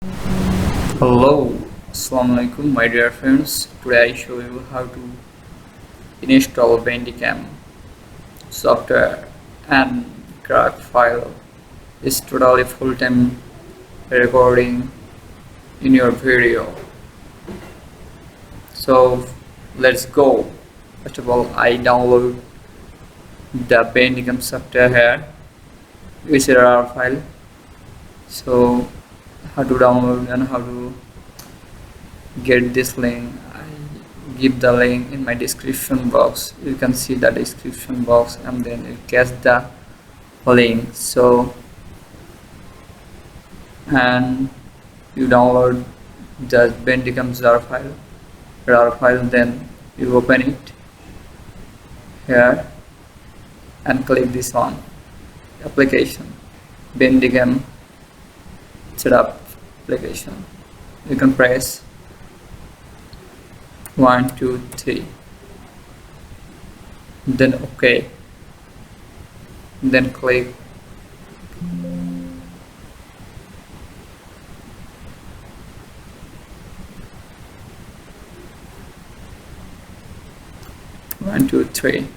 Hello, Assalamualaikum my dear friends. Today I show you how to install Bandicam software and crack file. It's totally full-time recording in your video. So let's go. First of all, I download the Bandicam software here. It's a RAR file. So how to download and how to get this link, I give the link in my description box. You can see the description box and then you catch the link. So and you download the Bandicam RAR file, then you open it here and click this one, application, Bandicam setup application. You can press 1 2 3, then OK, then click one two three.